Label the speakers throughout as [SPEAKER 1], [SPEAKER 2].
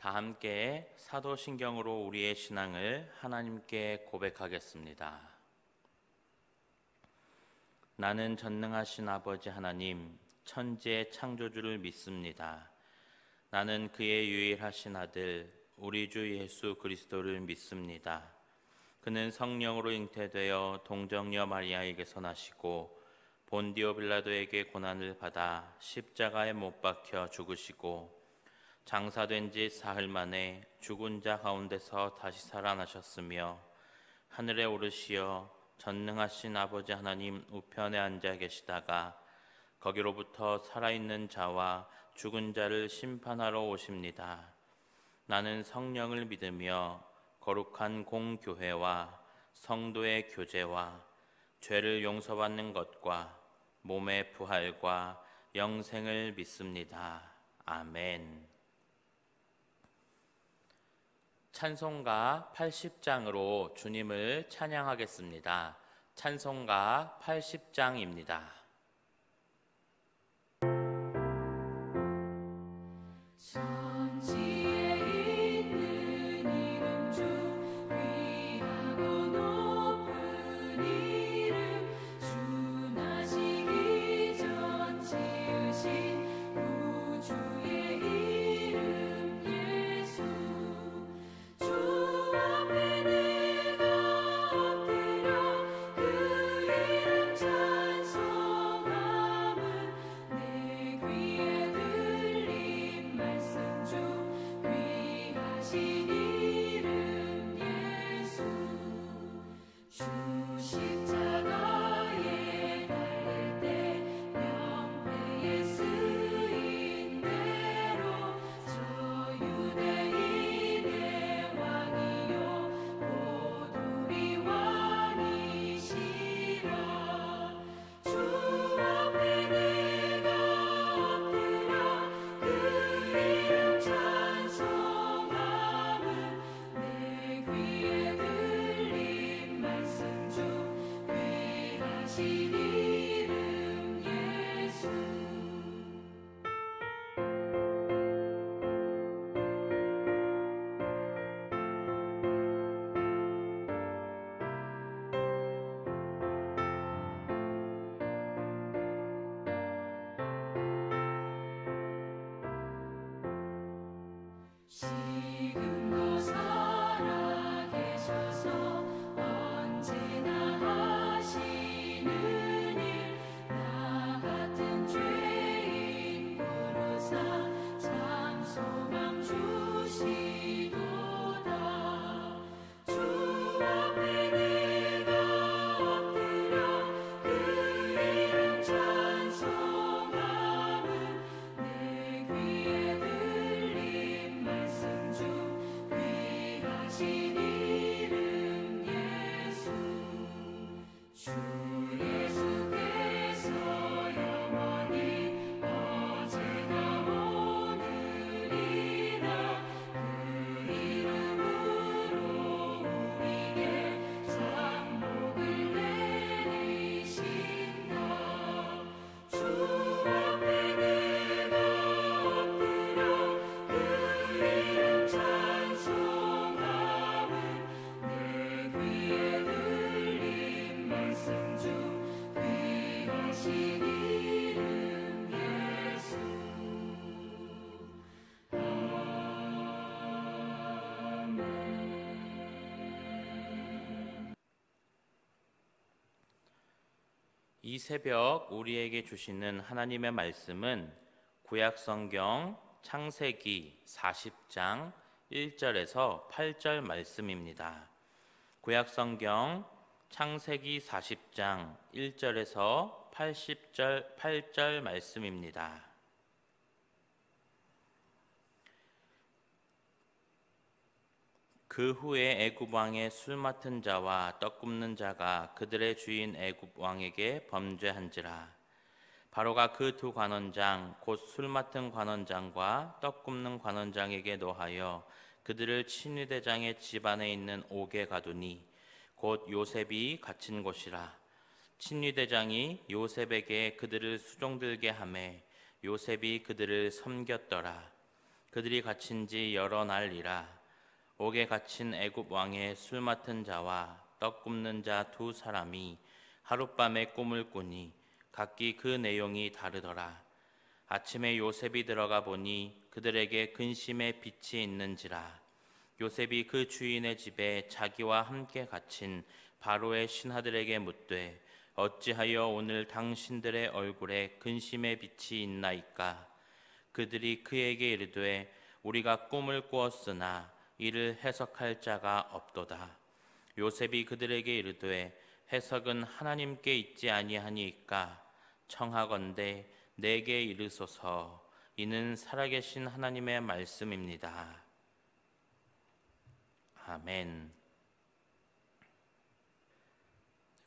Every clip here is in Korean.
[SPEAKER 1] 다 함께 사도신경으로 우리의 신앙을 하나님께 고백하겠습니다. 나는 전능하신 아버지 하나님, 천지의 창조주를 믿습니다. 나는 그의 유일하신 아들, 우리 주 예수 그리스도를 믿습니다. 그는 성령으로 잉태되어 동정녀 마리아에게서 나시고 본디오 빌라도에게 고난을 받아 십자가에 못 박혀 죽으시고 장사된 지 사흘 만에 죽은 자 가운데서 다시 살아나셨으며 하늘에 오르시어 전능하신 아버지 하나님 우편에 앉아 계시다가 거기로부터 살아있는 자와 죽은 자를 심판하러 오십니다. 나는 성령을 믿으며 거룩한 공교회와 성도의 교제와 죄를 용서받는 것과 몸의 부활과 영생을 믿습니다. 아멘. 찬송가 80장으로 주님을 찬양하겠습니다. 찬송가 80장입니다. 이 새벽 우리에게 주시는 하나님의 말씀은 구약성경 창세기 40장 1절에서 8절 말씀입니다. 구약성경 창세기 40장 1절에서 8절 말씀입니다. 그 후에 애굽 왕의 술 맡은 자와 떡 굽는 자가 그들의 주인 애굽 왕에게 범죄한지라. 바로가 그 두 관원장 곧 술 맡은 관원장과 떡 굽는 관원장에게 노하여 그들을 친위대장의 집 안에 있는 옥에 가두니 곧 요셉이 갇힌 곳이라. 친위대장이 요셉에게 그들을 수종들게 하매 요셉이 그들을 섬겼더라. 그들이 갇힌 지 여러 날이라. 옥에 갇힌 애굽 왕의 술 맡은 자와 떡 굽는 자 두 사람이 하룻밤에 꿈을 꾸니 각기 그 내용이 다르더라. 아침에 요셉이 들어가 보니 그들에게 근심의 빛이 있는지라. 요셉이 그 주인의 집에 자기와 함께 갇힌 바로의 신하들에게 묻되 어찌하여 오늘 당신들의 얼굴에 근심의 빛이 있나이까? 그들이 그에게 이르되 우리가 꿈을 꾸었으나 이를 해석할 자가 없도다. 요셉이 그들에게 이르되 해석은 하나님께 있지 아니하니이까? 청하건대 내게 이르소서. 이는 살아계신 하나님의 말씀입니다. 아멘.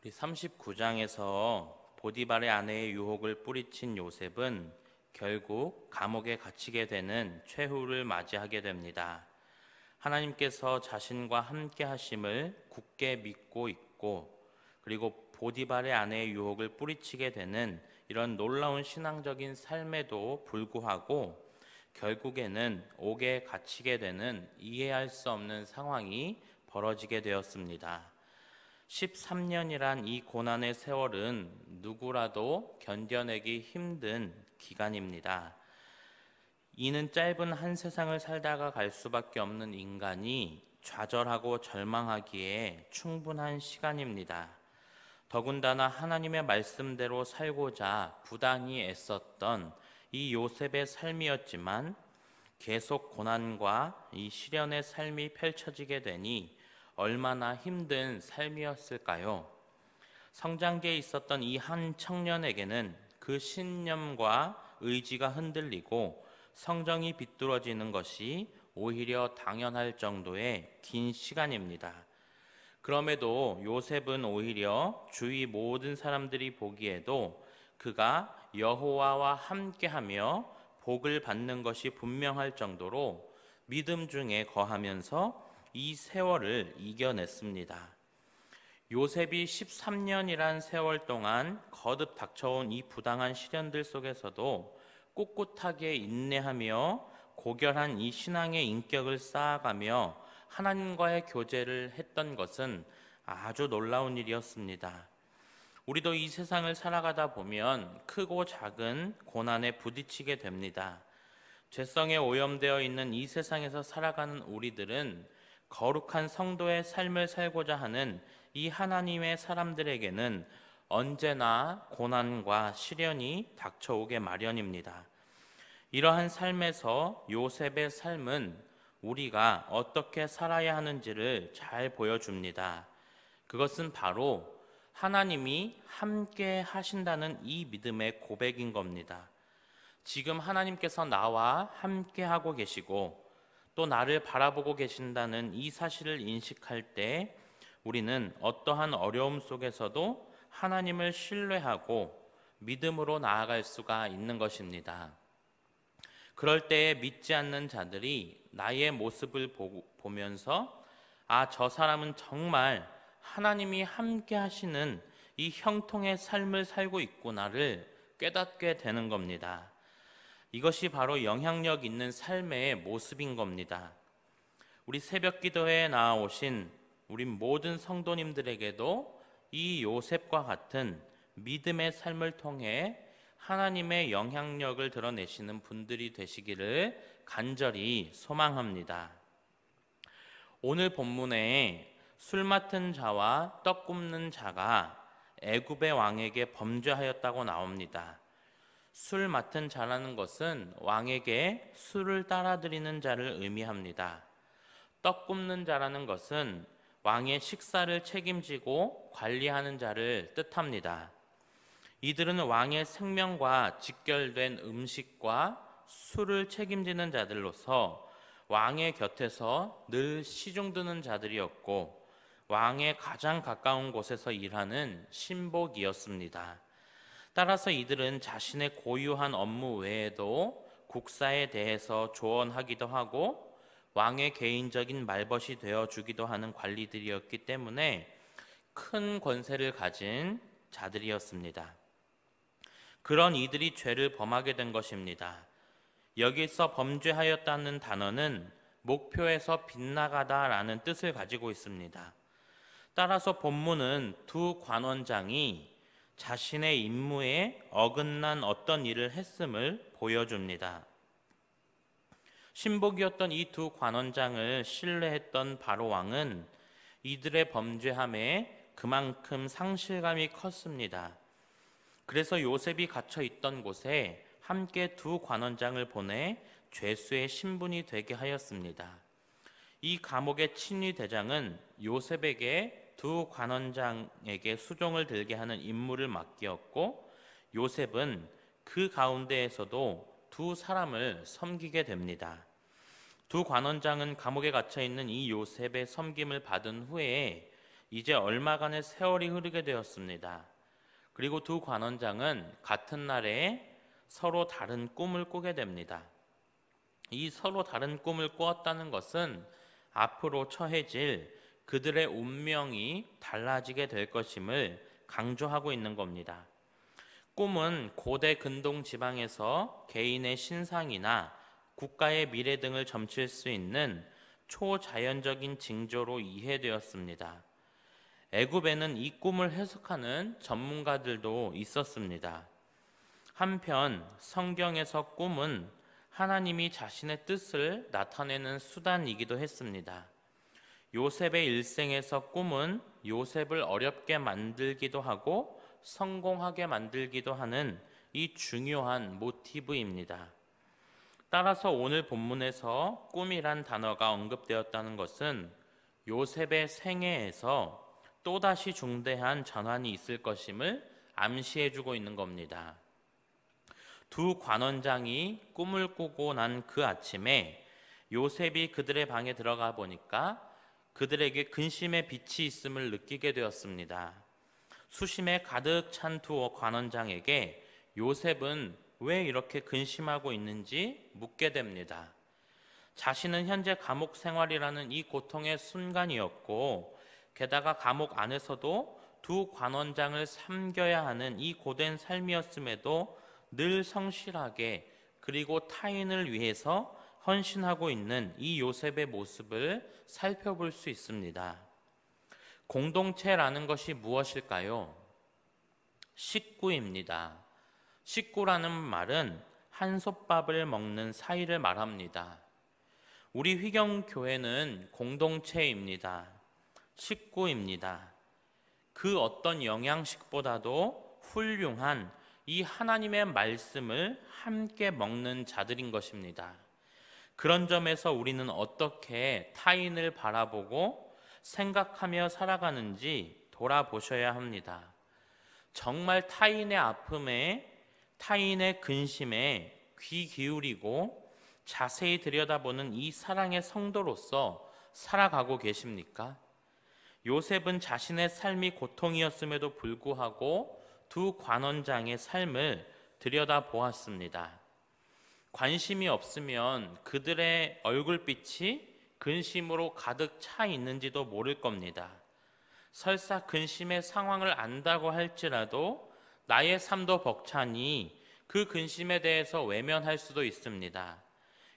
[SPEAKER 1] 우리 39장에서 보디발의 아내의 유혹을 뿌리친 요셉은 결국 감옥에 갇히게 되는 최후를 맞이하게 됩니다. 하나님께서 자신과 함께 하심을 굳게 믿고 있고, 그리고 보디발의 아내의 유혹을 뿌리치게 되는 이런 놀라운 신앙적인 삶에도 불구하고 결국에는 옥에 갇히게 되는 이해할 수 없는 상황이 벌어지게 되었습니다. 13년이란 이 고난의 세월은 누구라도 견뎌내기 힘든 기간입니다. 이는 짧은 한 세상을 살다가 갈 수밖에 없는 인간이 좌절하고 절망하기에 충분한 시간입니다. 더군다나 하나님의 말씀대로 살고자 부단히 애썼던 이 요셉의 삶이었지만 계속 고난과 이 시련의 삶이 펼쳐지게 되니 얼마나 힘든 삶이었을까요? 성장기에 있었던 이 한 청년에게는 그 신념과 의지가 흔들리고 성정이 비뚤어지는 것이 오히려 당연할 정도의 긴 시간입니다. 그럼에도 요셉은 오히려 주위 모든 사람들이 보기에도 그가 여호와와 함께하며 복을 받는 것이 분명할 정도로 믿음 중에 거하면서 이 세월을 이겨냈습니다. 요셉이 13년이란 세월 동안 거듭 닥쳐온 이 부당한 시련들 속에서도 꿋꿋하게 인내하며 고결한 이 신앙의 인격을 쌓아가며 하나님과의 교제를 했던 것은 아주 놀라운 일이었습니다. 우리도 이 세상을 살아가다 보면 크고 작은 고난에 부딪히게 됩니다. 죄성에 오염되어 있는 이 세상에서 살아가는 우리들은 거룩한 성도의 삶을 살고자 하는 이 하나님의 사람들에게는 언제나 고난과 시련이 닥쳐오게 마련입니다. 이러한 삶에서 요셉의 삶은 우리가 어떻게 살아야 하는지를 잘 보여줍니다. 그것은 바로 하나님이 함께 하신다는 이 믿음의 고백인 겁니다. 지금 하나님께서 나와 함께 하고 계시고 또 나를 바라보고 계신다는 이 사실을 인식할 때 우리는 어떠한 어려움 속에서도 하나님을 신뢰하고 믿음으로 나아갈 수가 있는 것입니다. 그럴 때에 믿지 않는 자들이 나의 모습을 보면서 저 사람은 정말 하나님이 함께 하시는 이 형통의 삶을 살고 있구나를 깨닫게 되는 겁니다. 이것이 바로 영향력 있는 삶의 모습인 겁니다. 우리 새벽 기도회에 나아오신 우리 모든 성도님들에게도 이 요셉과 같은 믿음의 삶을 통해 하나님의 영향력을 드러내시는 분들이 되시기를 간절히 소망합니다. 오늘 본문에 술 맡은 자와 떡 굽는 자가 애굽의 왕에게 범죄하였다고 나옵니다. 술 맡은 자라는 것은 왕에게 술을 따라드리는 자를 의미합니다. 떡 굽는 자라는 것은 왕의 식사를 책임지고 관리하는 자를 뜻합니다. 이들은 왕의 생명과 직결된 음식과 술을 책임지는 자들로서 왕의 곁에서 늘 시중드는 자들이었고 왕의 가장 가까운 곳에서 일하는 신복이었습니다. 따라서 이들은 자신의 고유한 업무 외에도 국사에 대해서 조언하기도 하고 왕의 개인적인 말벗이 되어주기도 하는 관리들이었기 때문에 큰 권세를 가진 자들이었습니다. 그런 이들이 죄를 범하게 된 것입니다. 여기서 범죄하였다는 단어는 목표에서 빗나가다라는 뜻을 가지고 있습니다. 따라서 본문은 두 관원장이 자신의 임무에 어긋난 어떤 일을 했음을 보여줍니다. 신복이었던 이 두 관원장을 신뢰했던 바로 왕은 이들의 범죄함에 그만큼 상실감이 컸습니다. 그래서 요셉이 갇혀 있던 곳에 함께 두 관원장을 보내 죄수의 신분이 되게 하였습니다. 이 감옥의 친위대장은 요셉에게 두 관원장에게 수종을 들게 하는 임무를 맡겼고, 요셉은 그 가운데에서도 두 사람을 섬기게 됩니다. 두 관원장은 감옥에 갇혀 있는 이 요셉의 섬김을 받은 후에 이제 얼마간의 세월이 흐르게 되었습니다. 그리고 두 관원장은 같은 날에 서로 다른 꿈을 꾸게 됩니다. 이 서로 다른 꿈을 꾸었다는 것은 앞으로 처해질 그들의 운명이 달라지게 될 것임을 강조하고 있는 겁니다. 꿈은 고대 근동 지방에서 개인의 신상이나 국가의 미래 등을 점칠 수 있는 초자연적인 징조로 이해되었습니다. 애굽에는 이 꿈을 해석하는 전문가들도 있었습니다. 한편 성경에서 꿈은 하나님이 자신의 뜻을 나타내는 수단이기도 했습니다. 요셉의 일생에서 꿈은 요셉을 어렵게 만들기도 하고 성공하게 만들기도 하는 이 중요한 모티브입니다. 따라서 오늘 본문에서 꿈이란 단어가 언급되었다는 것은 요셉의 생애에서 또다시 중대한 전환이 있을 것임을 암시해주고 있는 겁니다. 두 관원장이 꿈을 꾸고 난 그 아침에 요셉이 그들의 방에 들어가 보니까 그들에게 근심의 빛이 있음을 느끼게 되었습니다. 수심에 가득 찬 두 관원장에게 요셉은 왜 이렇게 근심하고 있는지 묻게 됩니다. 자신은 현재 감옥 생활이라는 이 고통의 순간이었고, 게다가 감옥 안에서도 두 관원장을 섬겨야 하는 이 고된 삶이었음에도 늘 성실하게 그리고 타인을 위해서 헌신하고 있는 이 요셉의 모습을 살펴볼 수 있습니다. 공동체라는 것이 무엇일까요? 식구입니다. 식구라는 말은 한솥밥을 먹는 사이를 말합니다. 우리 휘경교회는 공동체입니다. 식구입니다. 그 어떤 영양식보다도 훌륭한 이 하나님의 말씀을 함께 먹는 자들인 것입니다. 그런 점에서 우리는 어떻게 타인을 바라보고 생각하며 살아가는지 돌아보셔야 합니다. 정말 타인의 아픔에, 타인의 근심에 귀 기울이고 자세히 들여다보는 이 사랑의 성도로서 살아가고 계십니까? 요셉은 자신의 삶이 고통이었음에도 불구하고 두 관원장의 삶을 들여다보았습니다. 관심이 없으면 그들의 얼굴빛이 근심으로 가득 차 있는지도 모를 겁니다. 설사 근심의 상황을 안다고 할지라도 나의 삶도 벅차니 그 근심에 대해서 외면할 수도 있습니다.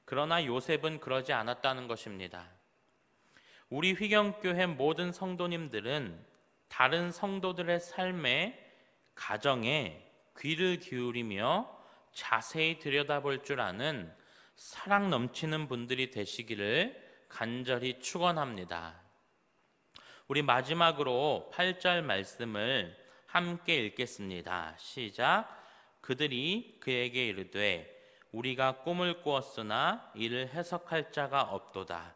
[SPEAKER 1] 그러나 요셉은 그러지 않았다는 것입니다. 우리 휘경교회 모든 성도님들은 다른 성도들의 삶에, 가정에 귀를 기울이며 자세히 들여다볼 줄 아는 사랑 넘치는 분들이 되시기를 간절히 축원합니다. 우리 마지막으로 8절 말씀을 함께 읽겠습니다. 시작. 그들이 그에게 이르되 우리가 꿈을 꾸었으나 이를 해석할 자가 없도다.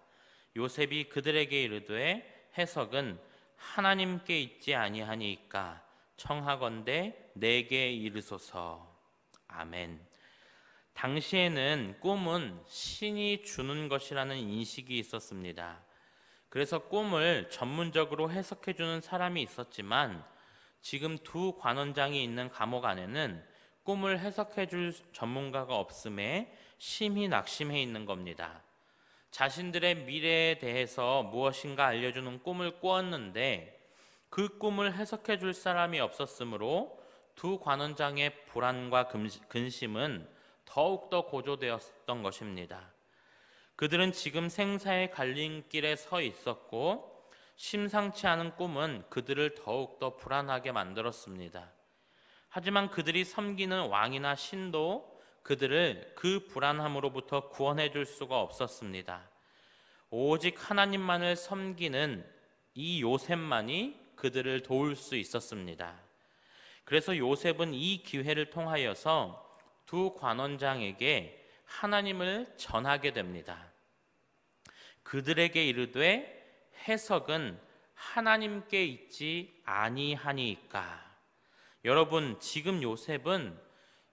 [SPEAKER 1] 요셉이 그들에게 이르되 해석은 하나님께 있지 아니하니이까 청하건대 내게 이르소서. 아멘. 당시에는 꿈은 신이 주는 것이라는 인식이 있었습니다. 그래서 꿈을 전문적으로 해석해 주는 사람이 있었지만 지금 두 관원장이 있는 감옥 안에는 꿈을 해석해 줄 전문가가 없음에 심히 낙심해 있는 겁니다. 자신들의 미래에 대해서 무엇인가 알려주는 꿈을 꾸었는데 그 꿈을 해석해 줄 사람이 없었으므로 두 관원장의 불안과 근심은 더욱더 고조되었던 것입니다. 그들은 지금 생사의 갈림길에 서 있었고 심상치 않은 꿈은 그들을 더욱더 불안하게 만들었습니다. 하지만 그들이 섬기는 왕이나 신도 그들을 그 불안함으로부터 구원해 줄 수가 없었습니다. 오직 하나님만을 섬기는 이 요셉만이 그들을 도울 수 있었습니다. 그래서 요셉은 이 기회를 통하여서 두 관원장에게 하나님을 전하게 됩니다. 그들에게 이르되 해석은 하나님께 있지 아니하니까. 여러분, 지금 요셉은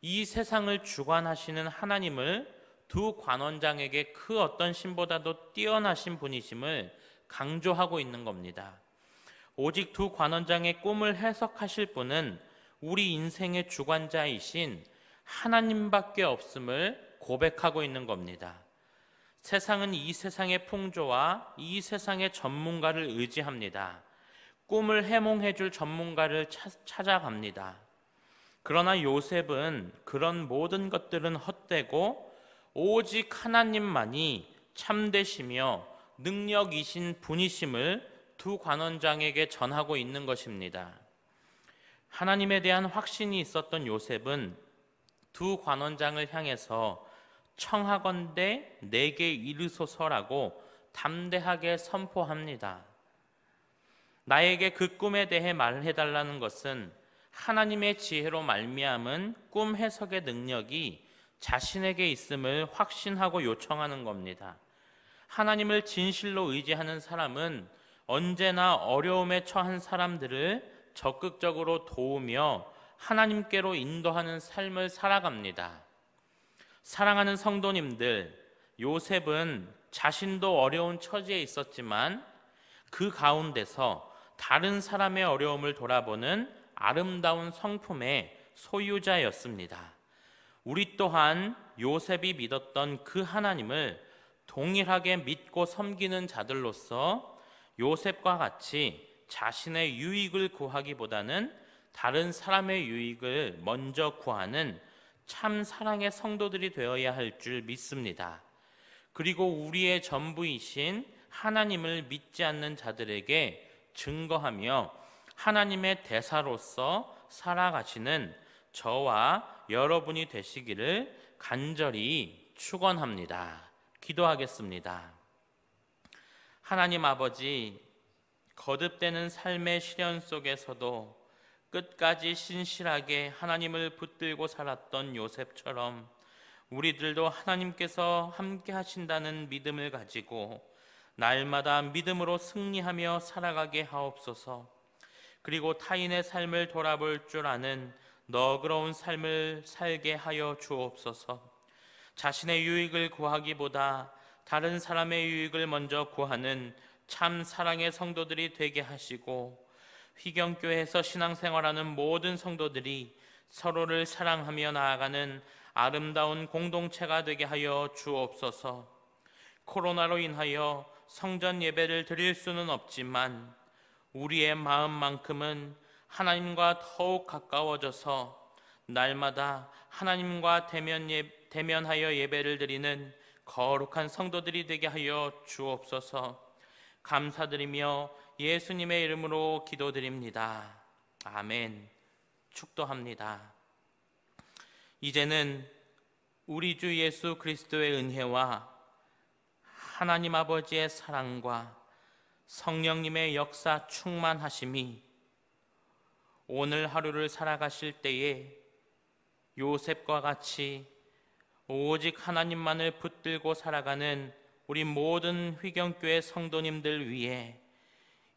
[SPEAKER 1] 이 세상을 주관하시는 하나님을 두 관원장에게 그 어떤 신보다도 뛰어나신 분이심을 강조하고 있는 겁니다. 오직 두 관원장의 꿈을 해석하실 분은 우리 인생의 주관자이신 하나님밖에 없음을 고백하고 있는 겁니다. 세상은 이 세상의 풍조와 이 세상의 전문가를 의지합니다. 꿈을 해몽해 줄 전문가를 찾아갑니다. 그러나 요셉은 그런 모든 것들은 헛되고 오직 하나님만이 참되시며 능력이신 분이심을 두 관원장에게 전하고 있는 것입니다. 하나님에 대한 확신이 있었던 요셉은 두 관원장을 향해서 청하건대 내게 이르소서라고 담대하게 선포합니다. 나에게 그 꿈에 대해 말해달라는 것은 하나님의 지혜로 말미암은 꿈 해석의 능력이 자신에게 있음을 확신하고 요청하는 겁니다. 하나님을 진실로 의지하는 사람은 언제나 어려움에 처한 사람들을 적극적으로 도우며 하나님께로 인도하는 삶을 살아갑니다. 사랑하는 성도님들, 요셉은 자신도 어려운 처지에 있었지만 그 가운데서 다른 사람의 어려움을 돌아보는 아름다운 성품의 소유자였습니다. 우리 또한 요셉이 믿었던 그 하나님을 동일하게 믿고 섬기는 자들로서 요셉과 같이 자신의 유익을 구하기보다는 다른 사람의 유익을 먼저 구하는 참 사랑의 성도들이 되어야 할 줄 믿습니다. 그리고 우리의 전부이신 하나님을 믿지 않는 자들에게 증거하며 하나님의 대사로서 살아가시는 저와 여러분이 되시기를 간절히 축원합니다. 기도하겠습니다. 하나님 아버지, 거듭되는 삶의 시련 속에서도 끝까지 신실하게 하나님을 붙들고 살았던 요셉처럼 우리들도 하나님께서 함께 하신다는 믿음을 가지고 날마다 믿음으로 승리하며 살아가게 하옵소서. 그리고 타인의 삶을 돌아볼 줄 아는 너그러운 삶을 살게 하여 주옵소서. 자신의 유익을 구하기보다 다른 사람의 유익을 먼저 구하는 참 사랑의 성도들이 되게 하시고 휘경교회에서 신앙생활하는 모든 성도들이 서로를 사랑하며 나아가는 아름다운 공동체가 되게 하여 주옵소서. 코로나로 인하여 성전 예배를 드릴 수는 없지만 우리의 마음만큼은 하나님과 더욱 가까워져서 날마다 하나님과 대면하여 예배를 드리는 거룩한 성도들이 되게 하여 주옵소서. 감사드리며 예수님의 이름으로 기도드립니다. 아멘. 축도합니다. 이제는 우리 주 예수 그리스도의 은혜와 하나님 아버지의 사랑과 성령님의 역사 충만하심이 오늘 하루를 살아가실 때에 요셉과 같이 오직 하나님만을 붙들고 살아가는 우리 모든 휘경교회 성도님들 위해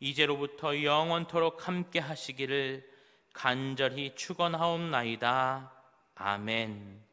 [SPEAKER 1] 이제로부터 영원토록 함께 하시기를 간절히 축원하옵나이다. 아멘.